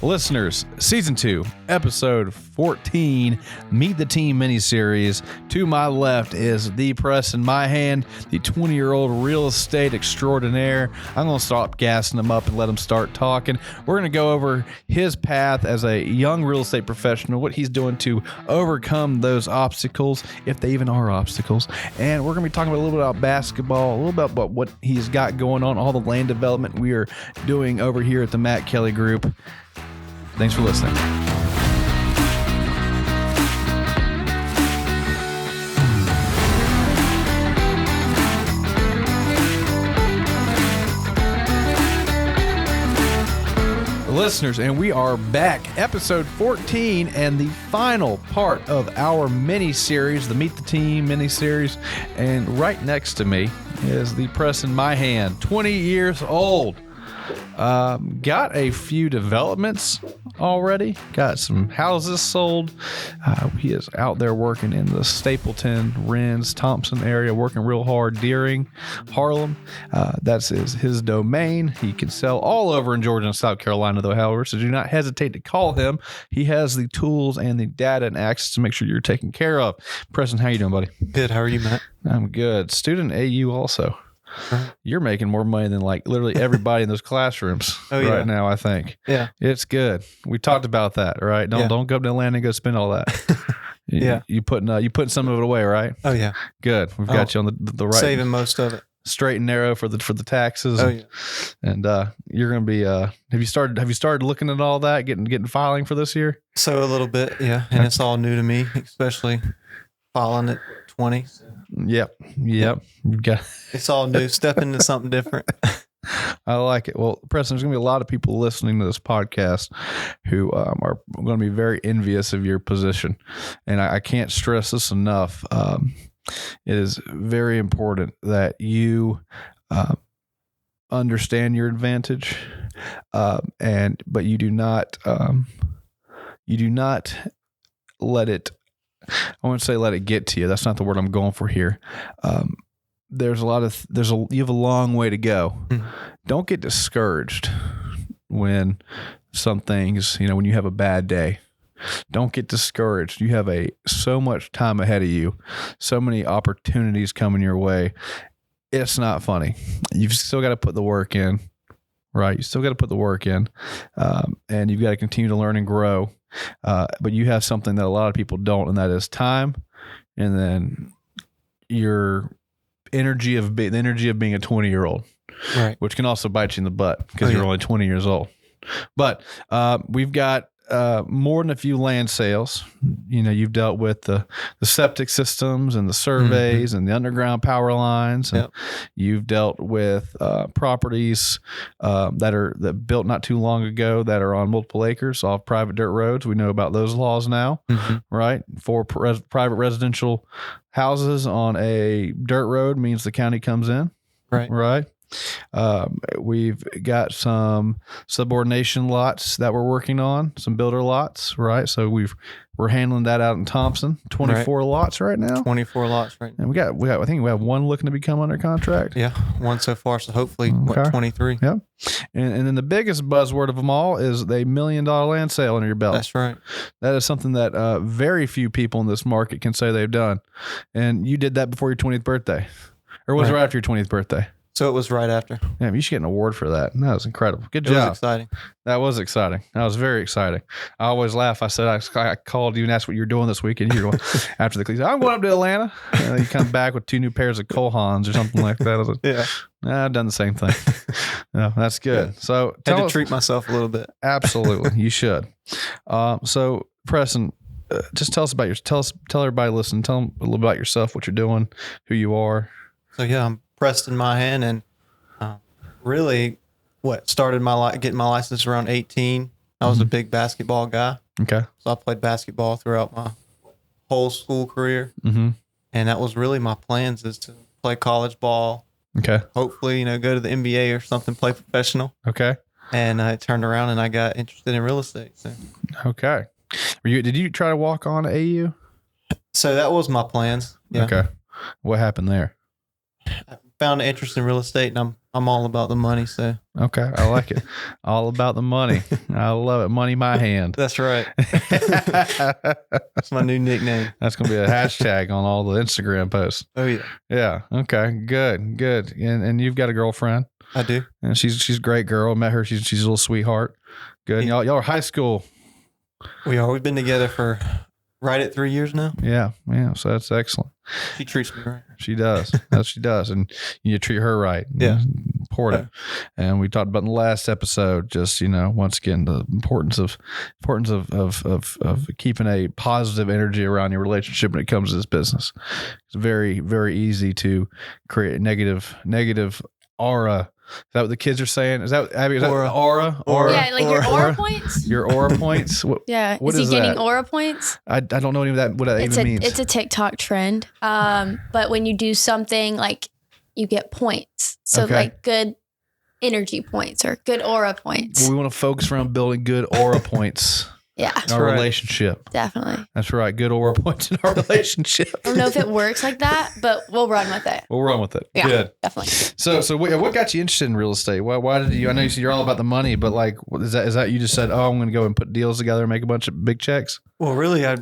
Listeners, Season 2, Episode 14, Meet the Team miniseries. To my left is the Preston Myhand, the 20-year-old real estate extraordinaire. I'm going to stop gassing him up and let him start talking. We're going to go over his path as a young real estate professional, what he's doing to overcome those obstacles, if they even are obstacles. And we're going to be talking a little bit about basketball, a little bit about what he's got going on, all the land development we are doing over here at the Matt Kelly Group. Thanks for listening. Listeners, and we are back, episode 14, and the final part of our mini-series, the Meet the Team mini-series. And right next to me is the Preston Myhand, 20 years old. Got a few developments already. Got some houses sold. He is out there working in the Stapleton, Rennes, Thompson area, working real hard. Deering, Harlem. That's his domain. He can sell all over in Georgia and South Carolina, though, however, so do not hesitate to call him. He has the tools and the data and access to make sure you're taken care of. Preston, how you doing, buddy? Good. How are you, Matt? I'm good. Student AU also. You're making more money than like literally everybody in those classrooms right now, I think. Yeah. It's good. We talked about that, right? Don't go up to Atlanta and go spend all that. You putting some of it away, right? Oh yeah. Good. We've got you on the right. Saving most of it. Straight and narrow for the taxes. Oh yeah. And you're gonna be have you started looking at all that, getting filing for this year? So a little bit, yeah. And it's all new to me, especially filing at 20. Yep. You've got it's all new. Stepping into something different. I like it. Well, Preston, there's going to be a lot of people listening to this podcast who are going to be very envious of your position. And I can't stress this enough. It is very important that you understand your advantage, but you do not let it. I wouldn't say let it get to you. That's not the word I'm going for here. You have a long way to go. Don't get discouraged when some things, when you have a bad day. Don't get discouraged. You have so much time ahead of you, so many opportunities coming your way. It's not funny. You've still got to put the work in, right? You still got to put the work in, and you've got to continue to learn and grow. But you have something that a lot of people don't, and that is time, and then your energy of being a 20-year-old, right? Which can also bite you in the butt because you're only 20 years old. But we've got more than a few land sales. You've dealt with the septic systems and the surveys and the underground power lines. And you've dealt with properties that built not too long ago that are on multiple acres off private dirt roads. We know about those laws now, right? For private residential houses on a dirt road means the county comes in, right? We've got some subordination lots that we're working on, some builder lots, right? So we're handling that out in Thompson, 24 lots right now. 24 lots right now. And I think we have one looking to become under contract. Yeah, one so far. So hopefully 23. Yeah. And then the biggest buzzword of them all is the $1 million land sale under your belt. That's right. That is something that very few people in this market can say they've done. And you did that before your 20th birthday, or was it right after your 20th birthday? So it was right after. Yeah, you should get an award for that. That was incredible. Good job. It was exciting. That was exciting. That was very exciting. I always laugh. I said, I called you and asked what you were doing this weekend. You're going after the clique. I'm going up to Atlanta. And then you come back with 2 new pairs of Cohans or something like that. I was like, I've done the same thing. No, that's good. Yeah. So I had to treat myself a little bit. Absolutely. You should. So Preston, just tell everybody listening, tell them a little about yourself, what you're doing, who you are. So I'm Preston Myhand, and really started getting my license around 18. I was a big basketball guy. Okay. So I played basketball throughout my whole school career. And that was really my plans, is to play college ball. Okay. Hopefully, go to the NBA or something, play professional. Okay. And I turned around and I got interested in real estate. So. Okay. Did you try to walk on to AU? So that was my plans. Yeah. Okay. What happened there? I found an interest in real estate, and I'm I'm all about the money. So Okay, I like it. All about the money. I love it. Money my hand. that's right. That's my new nickname. That's gonna be a hashtag on all the Instagram posts. Oh yeah, Yeah. Okay. Good. And you've got a girlfriend, I do. and she's a great girl. Met her. She's a little sweetheart. Good. And y'all are high school. We are. We've been together for right at 3 years now. Yeah. So that's excellent. She treats me right. She does. She does. And you treat her right. Yeah. Important. And we talked about in the last episode, just, once again, the importance of keeping a positive energy around your relationship when it comes to this business. It's very, very easy to create a negative aura. Is that what the kids are saying? Is that, Abby, is that aura? Yeah, like your aura points. Your aura points? Yeah. What is he is getting that? aura points? I don't know what that even means. It's a TikTok trend. But when you do something, like, you get points. So Okay. like good energy points or good aura points. We want to focus around building good aura points Yeah, in our right. relationship. definitely. That's right. Good aura points in our relationship. I don't know if it works like that, but we'll run with it. We'll run with it. Yeah, Good. definitely. So what got you interested in real estate? Why did you? I know you said you're all about the money, but like, is that you just said, oh, I'm going to go and put deals together and make a bunch of big checks? Well, really, I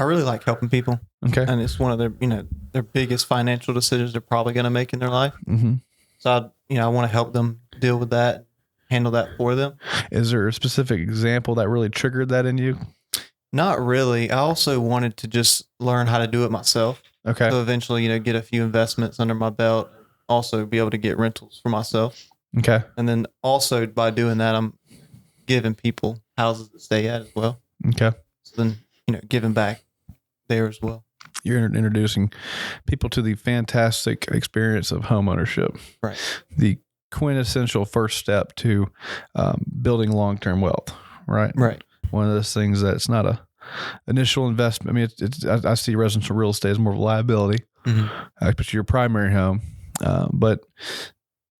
really like helping people, Okay. and it's one of their biggest financial decisions they're probably going to make in their life. Mm-hmm. So I want to help them deal with that, handle that for them. Is there a specific example that really triggered that in you? Not really. I also wanted to just learn how to do it myself. Okay. So eventually, get a few investments under my belt. Also, be able to get rentals for myself, Okay. and then also by doing that, I'm giving people houses to stay at as well. Okay. So then, giving back there as well. You're introducing people to the fantastic experience of home ownership. Right. The quintessential first step to building long-term wealth. Right. Right. One of those things that's not a initial investment. I mean, I see residential real estate as more of a liability, especially your primary home. But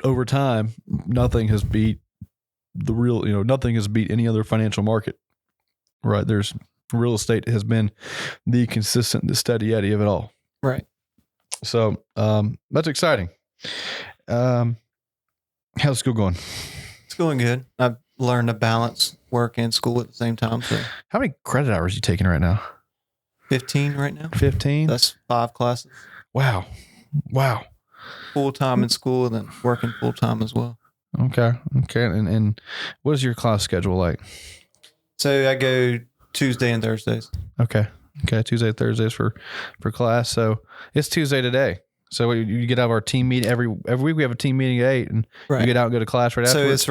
over time, nothing has beat nothing has beat any other financial market. Right. Real estate has been the consistent, the steady Eddie of it all. Right. So that's exciting. How's school going? It's going good. I've learned to balance work and school at the same time. So How many credit hours are you taking right now? 15 right now. 15? That's 5 classes. Wow. Full time in school and then working full time as well. Okay. And what is your class schedule like? So I go Tuesday and Thursdays. Okay. Tuesday, Thursdays for class. So it's Tuesday today. So you get out of our team meeting every week. We have a team meeting at 8, and Right. you get out and go to class right So after. it's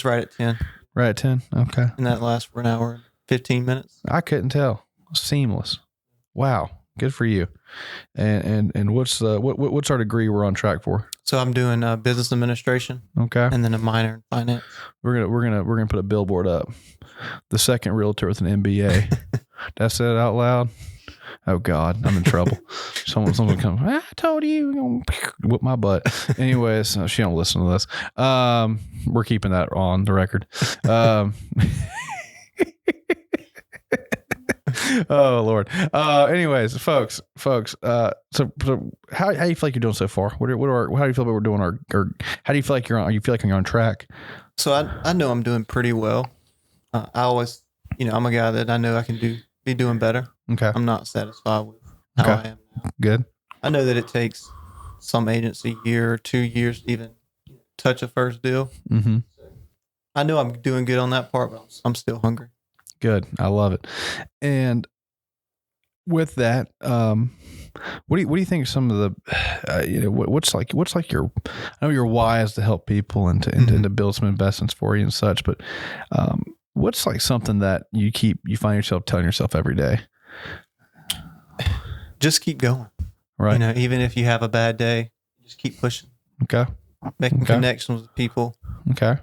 right at 10, right at 10. Okay. and that lasts for an hour and 15 minutes. I couldn't tell. Seamless. Wow. Good for you. And what's our degree we're on track for? So I'm doing business administration Okay. and then a minor in finance. We're gonna put a billboard up. The second realtor with an MBA. That's it out loud. Oh God, I'm in trouble. Someone come. I told you, you're gonna whip my butt. Anyways, she don't listen to this. We're keeping that on the record. Oh Lord. Anyways, folks. So how do you feel like you're doing so far? How do you feel about we're doing our? How do you feel like you're on track? So I know I'm doing pretty well. I always, I'm a guy that I know I can be doing better. Okay. I'm not satisfied with how I am now. Good. I know that it takes some agents a year or 2 years to even touch a first deal. Mm-hmm. I know I'm doing good on that part, but I'm still hungry. Good. I love it. And with that, what do you think are some of the, what's like your, I know your why is to help people and to build some investments for you and such, but what's like something that you find yourself telling yourself every day? Just keep going. Right. Even if you have a bad day, just keep pushing. Okay. Making connections with people. Okay.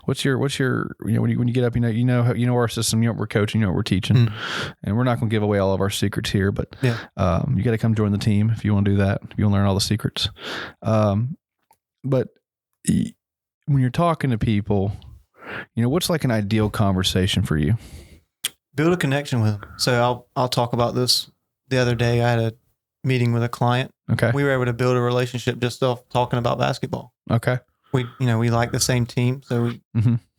What's your when you get up, you know our system, you know what we're coaching, you know what we're teaching, and we're not going to give away all of our secrets here, but you got to come join the team if you want to do that, if you want to learn all the secrets. But when you're talking to people, what's like an ideal conversation for you? Build a connection with them. So I'll talk about this. The other day I had a meeting with a client. Okay. We were able to build a relationship just off talking about basketball. Okay. We like the same team, so we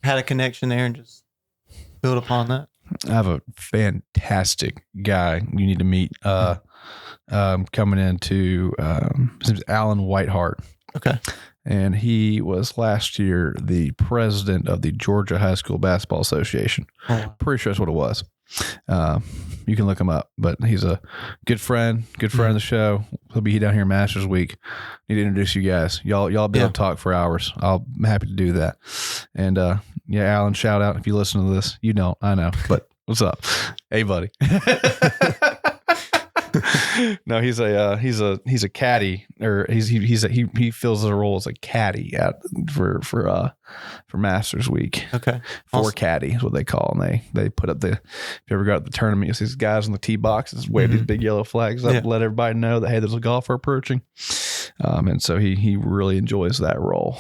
had a connection there and just build upon that. I have a fantastic guy you need to meet coming into his name's Alan Whitehart. Okay. And he was last year the president of the Georgia High School Basketball Association. Oh, wow. Pretty sure that's what it was. You can look him up, but he's a good friend of the show. He'll be down here Masters Week. Need to introduce you guys. Y'all be able to talk for hours. I'm happy to do that. And Alan, shout out if you listen to this. You don't, I know, but what's up? Hey, buddy. No, he's a caddy, or he fills the role as a caddy for Masters Week. Okay, awesome. Caddy is what they call them. They put up if you ever got at the tournament, you see these guys on the tee boxes wave these big yellow flags up, let everybody know that hey, there's a golfer approaching. And so he really enjoys that role.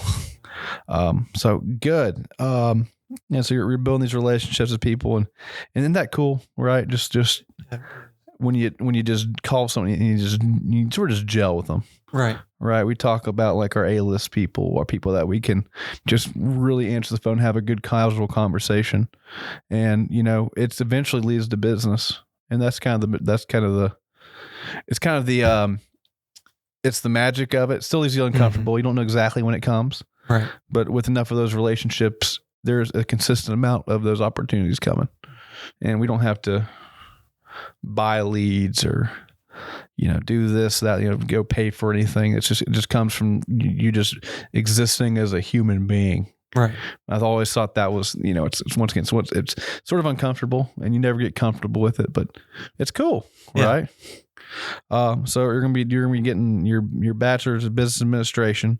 So good. And so you're building these relationships with people, and isn't that cool, right? Just when you just call somebody and you sort of just gel with them. Right. We talk about like our A-list people, or people that we can just really answer the phone, have a good casual conversation. And, it's eventually leads to business. And it's the magic of it. It still leaves you uncomfortable. You don't know exactly when it comes. Right. But with enough of those relationships, there's a consistent amount of those opportunities coming. And we don't have to buy leads or, do this, that, go pay for anything. It just comes from you just existing as a human being. Right. I've always thought that was, it's once again, it's sort of uncomfortable, and you never get comfortable with it, but it's cool. Right. So you're going to be getting your bachelor's of business administration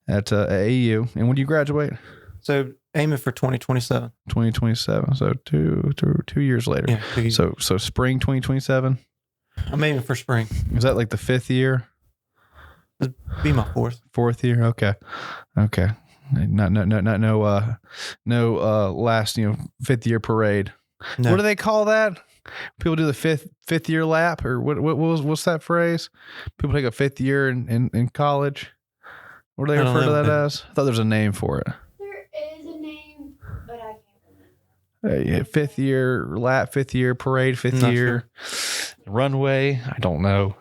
at AU. And when do you graduate? So aiming for 2027. 2027. So two years later. Yeah, 2 years. So spring 2027. I'm aiming for spring. Is that like the fifth year? It'd be my fourth year. Okay. No last fifth year parade. No. What do they call that? People do the fifth year lap, or what's that phrase? People take a fifth year in college. What do they refer to that as? I thought there was a name for it. There is a name, but I can't remember. Fifth year lap, fifth year parade, fifth year runway. I don't know.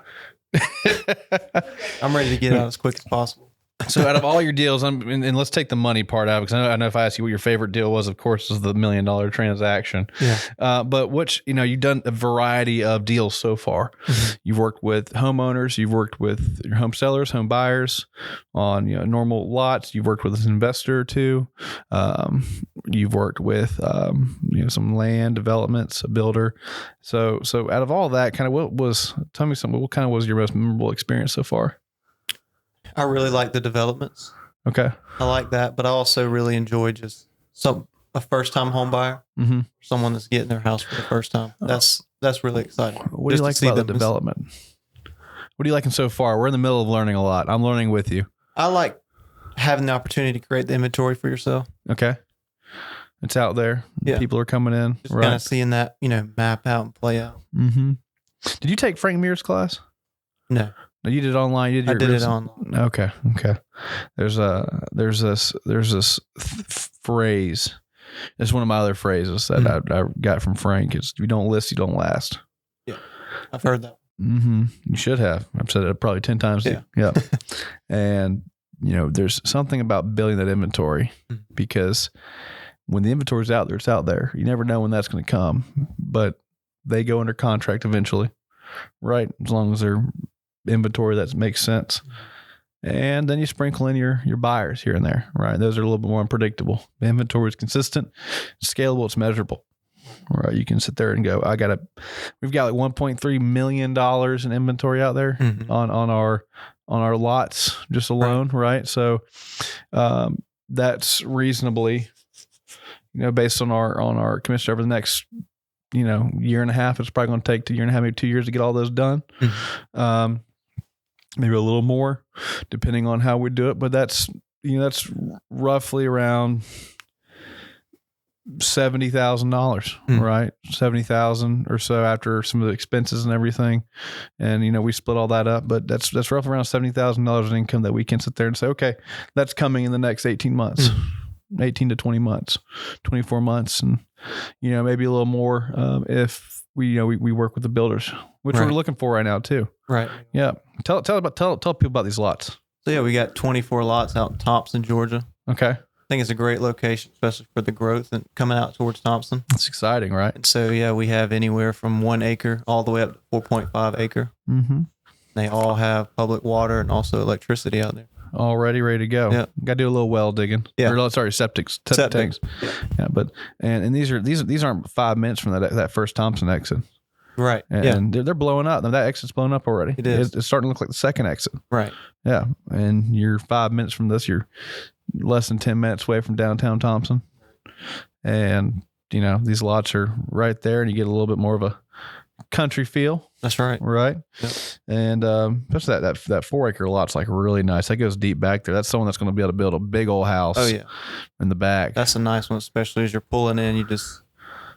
I'm ready to get out as quick as possible. So out of all your deals, and let's take the money part out, because I know if I ask you what your favorite deal was, of course, is the $1 million transaction. Yeah. But you've done a variety of deals so far. Mm-hmm. You've worked with homeowners, you've worked with your home sellers, home buyers on normal lots. You've worked with an investor or two. You've worked with some land developments, a builder. So out of all that, kind of tell me something. What kind of was your most memorable experience so far? I really like the developments. Okay. I like that, but I also really enjoy just a first-time home buyer, someone that's getting their house for the first time. That's really exciting. What do you like about the development? What are you liking so far? We're in the middle of learning a lot. I'm learning with you. I like having the opportunity to create the inventory for yourself. Okay. It's out there. Yeah. People are coming in. Just kind of seeing that, map out and play out. Mm-hmm. Did you take Frank Muir's class? No. No, you did it online. I did it online. Okay. There's this phrase. It's one of my other phrases that I got from Frank. It's, if you don't list, you don't last. Yeah, I've heard that. Mm-hmm. You should have. I've said it probably 10 times. Yeah. And there's something about building that inventory, because when the inventory's out there, it's out there. You never know when that's going to come, but they go under contract eventually, right? As long as they're inventory that makes sense. And then you sprinkle in your buyers here and there, right? Those are a little bit more unpredictable. The inventory is consistent, scalable, it's measurable, right? You can sit there and go, we've got like $1.3 million in inventory out there on our lots just alone, right? So that's reasonably, based on our commission over the next year and a half. It's probably going to take 1.5 years, maybe 2 years to get all those done. Maybe a little more, depending on how we do it. But that's roughly around $70,000, right? 70,000 or so after some of the expenses and everything. And, we split all that up, but that's roughly around $70,000 in income that we can sit there and say, okay, that's coming in the next 18 months, 18 to 20 months, 24 months. And, maybe a little more, if we work with the builders, which we're looking for right now too. Right. Yeah. Tell people about these lots. So yeah, we got 24 lots out in Thompson, Georgia. Okay. I think it's a great location, especially for the growth and coming out towards Thompson. It's exciting, right? And so, yeah, we have anywhere from 1 acre all the way up to 4.5 acre. Mm-hmm. They all have public water and also electricity out there. Already ready to go. Yeah. Got to do a little well digging. Yeah. Or, sorry, septic tanks. Yeah. But and these aren't 5 minutes from that first Thompson exit. Right. And they're blowing up. That exit's blown up already. It is. It's starting to look like the second exit. Right. Yeah. And you're 5 minutes from this. You're less than 10 minutes away from downtown Thompson. And, these lots are right there, and you get a little bit more of a country feel. That's right. Right. Yep. And especially that 4 acre lot's like really nice. That goes deep back there. That's someone that's going to be able to build a big old house. Oh, yeah. In the back. That's a nice one, especially as you're pulling in.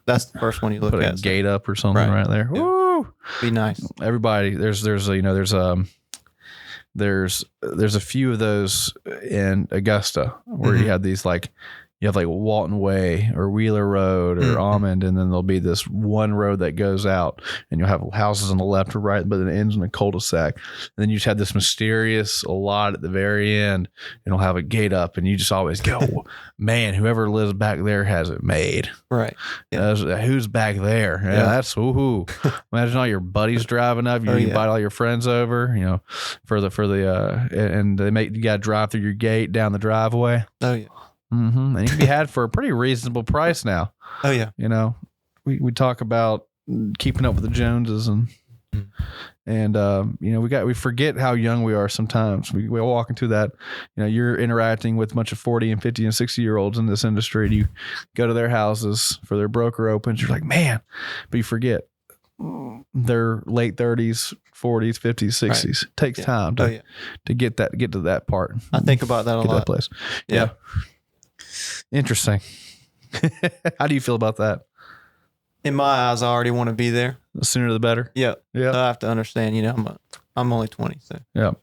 That's the first one you look Put at. a gate up or something right there. Yeah. Woo! Be nice. Everybody, there's a few of those in Augusta where you have these you have like Walton Way or Wheeler Road or Almond, and then there'll be this one road that goes out, and you'll have houses on the left or right, but it ends in a cul-de-sac. And then you just have this mysterious lot at the very end, and it'll have a gate up, and you just always go, man, whoever lives back there has it made. Right. Yeah. Who's back there? Yeah, that's woohoo. Imagine all your buddies driving up. You invite all your friends over, for the and they make you got to drive through your gate down the driveway. Oh yeah. Mm-hmm. And it can be had for a pretty reasonable price now. Oh yeah. We talk about keeping up with the Joneses and we forget how young we are sometimes. We walk into that, you're interacting with a bunch of 40 and 50 and 60-year-olds in this industry, and you go to their houses for their broker opens. You're like, man, but you forget they're late 30s, 40s, 50s, 60s. Right. It takes time to get to that part. I think about that a lot. That place. Yeah. Interesting. How do you feel about that? In my eyes, I already want to be there. The sooner the better. Yeah. Yeah. So I have to understand, I'm only 20. So yeah.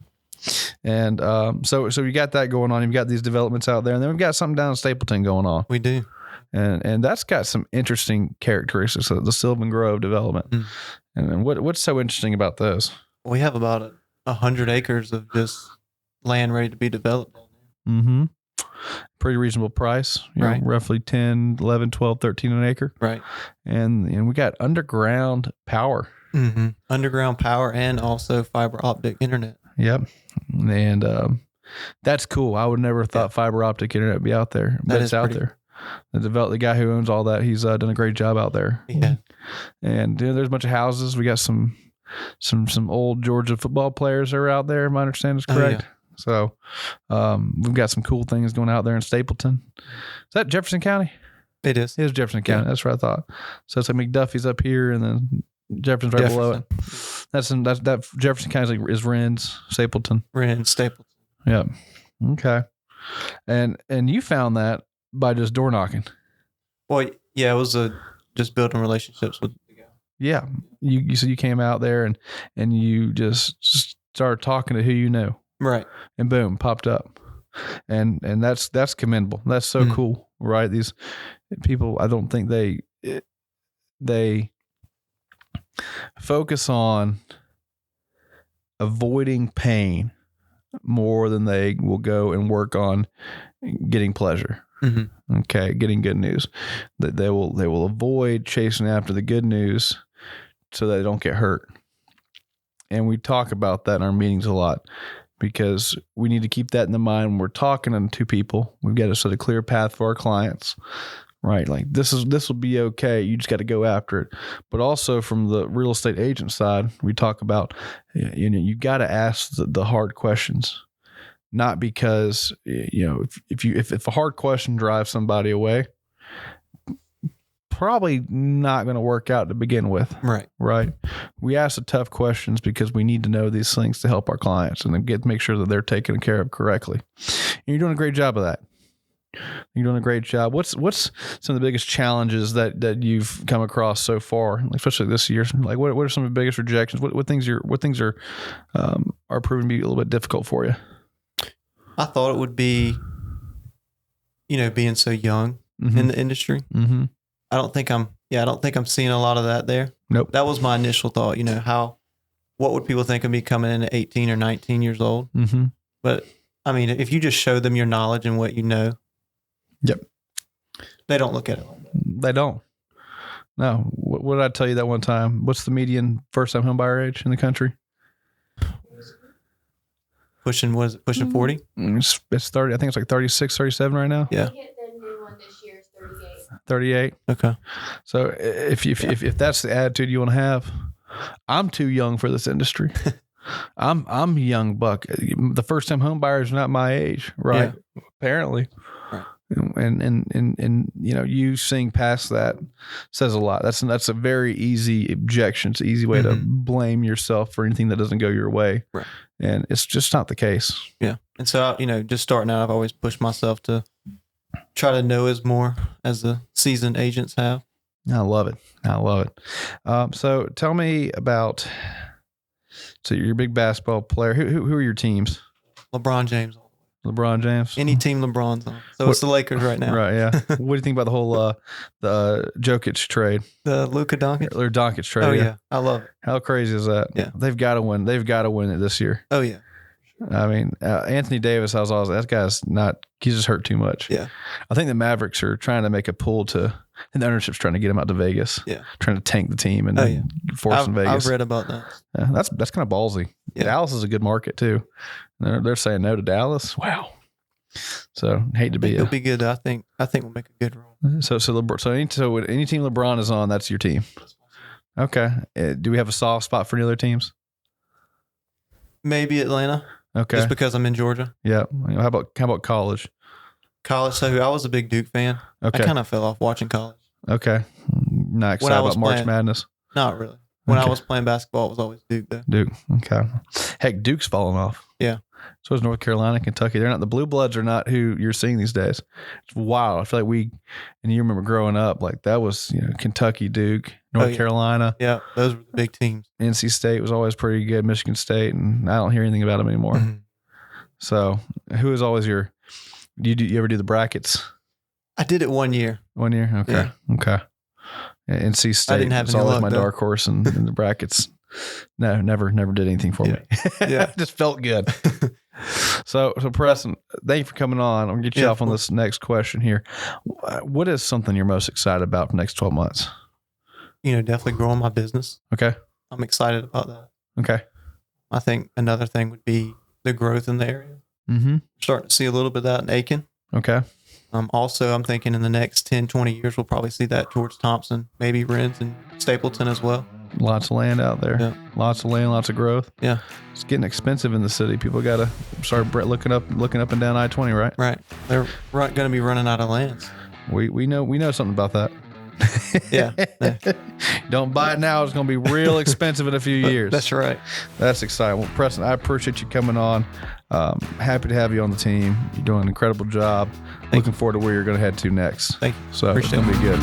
And so you got that going on. You've got these developments out there, and then we've got something down in Stapleton going on. We do. And that's got some interesting characteristics of the Sylvan Grove development. And what's so interesting about those? We have about 100 acres of just land ready to be developed. Mm-hmm. Pretty reasonable price, right? Roughly 10, 11, 12, 13 an acre. Right. And we got underground power. Mm-hmm. Underground power and also fiber optic internet. Yep. And that's cool. I would never have thought fiber optic internet would be out there, but it's out there. The guy who owns all that, he's done a great job out there. Yeah. And there's a bunch of houses. We got some old Georgia football players that are out there. My understanding is correct. Oh, yeah. So we've got some cool things going out there in Stapleton. Is that Jefferson County? It is. It is Jefferson County. Yeah. That's what I thought. So it's like McDuffie's up here, and then Jefferson's right below it. That Jefferson County is Rennes, Stapleton. Rennes, Stapleton. Yeah. Okay. And you found that by just door knocking. Well, yeah, it was just building relationships with the guy. Yeah. You said you came out there and you just started talking to who you know. Right. And boom, popped up. And that's commendable. That's so cool, right? These people, I don't think they focus on avoiding pain more than they will go and work on getting pleasure. Mm-hmm. Okay, getting good news. That they will avoid chasing after the good news so that they don't get hurt. And we talk about that in our meetings a lot, because we need to keep that in the mind when we're talking to people. We've got to set a clear path for our clients, right? Like this will be okay. You just got to go after it. But also from the real estate agent side, we talk about, you got to ask the hard questions, not because, if a hard question drives somebody away, probably not going to work out to begin with. Right. We ask the tough questions because we need to know these things to help our clients and make sure that they're taken care of correctly. And you're doing a great job of that. You're doing a great job. What's some of the biggest challenges that you've come across so far, especially this year? Like, what are some of the biggest rejections? What things are proving to be a little bit difficult for you? I thought it would be, being so young in the industry. Mm-hmm. I don't think I'm seeing a lot of that there. Nope. That was my initial thought. What would people think of me coming in at 18 or 19 years old? Mm-hmm. But I mean, if you just show them your knowledge and what you know, yep, they don't look at it like that. They don't. No. What did I tell you that one time? What's the median first-time home buyer age in the country? Pushing 40? It's 30. I think it's like 36, 37 right now. Yeah. The new one this year is 38. 38. Okay. So if that's the attitude you want to have, I'm too young for this industry. I'm a young buck. The first time home buyers are not my age, right? Yeah. Apparently. Right. And you seeing past that says a lot. That's a very easy objection. It's an easy way to blame yourself for anything that doesn't go your way. Right. And it's just not the case. Yeah. And so, just starting out, I've always pushed myself to try to know as more as the seasoned agents have. I love it. So tell me about, so you're a big basketball player. Who are your teams? LeBron James. LeBron James. Any team LeBron's on. So it's the Lakers right now. Right, yeah. What do you think about the whole the Jokic trade? The Luka Doncic? Or Doncic trade. Oh, yeah. I love it. How crazy is that? Yeah. They've got to win. They've got to win it this year. Oh, yeah. I mean, Anthony Davis, I was always, that guy's not, he's just hurt too much. Yeah. I think the Mavericks are trying to make a pull and the ownership's trying to get him out to Vegas. Yeah. Trying to tank the team and force in Vegas. I've read about that. Yeah, that's kind of ballsy. Yeah. Dallas is a good market too. They're saying no to Dallas. Wow. So hate to be. It'll be good. I think we'll make a good run. So any team LeBron is on, that's your team. Okay. Do we have a soft spot for any other teams? Maybe Atlanta. Okay. Just because I'm in Georgia. Yeah. How about college? College. So I was a big Duke fan. Okay. I kind of fell off watching college. Okay. Not excited about March Madness. Not really. When I was playing basketball, it was always Duke though. Duke. Okay. Heck, Duke's fallen off. Yeah. So is North Carolina, Kentucky. They're not, the Blue Bloods are not who you're seeing these days. It's wild. I feel like and you remember growing up, like that was, Kentucky, Duke, North Carolina. Yeah. Those were the big teams. NC State was always pretty good, Michigan State, and I don't hear anything about them anymore. Mm-hmm. So who is always you ever do the brackets? I did it 1 year. 1 year? Okay. Yeah. Okay. Yeah, NC State I didn't have was any always luck, my dark horse in the brackets. No, never did anything for me. Yeah. Just felt good. So Preston, thank you for coming on. I'm going to get you off on this next question here. What is something you're most excited about for the next 12 months? Definitely growing my business. Okay. I'm excited about that. Okay. I think another thing would be the growth in the area. Mm-hmm. Starting to see a little bit of that in Aiken. Okay. Also, I'm thinking in the next 10, 20 years, we'll probably see that towards Thompson, maybe Renz and Stapleton as well. Lots of land out there. Yeah. Lots of land, lots of growth. Yeah. It's getting expensive in the city. People got to start looking up and down I-20, right? Right. They're going to be running out of lands. We know something about that. Yeah. Don't buy it now. It's going to be real expensive in a few years. That's right. That's exciting. Well, Preston, I appreciate you coming on. Happy to have you on the team. You're doing an incredible job. Looking forward to where you're going to head to next. Thank you. So it's going to be good.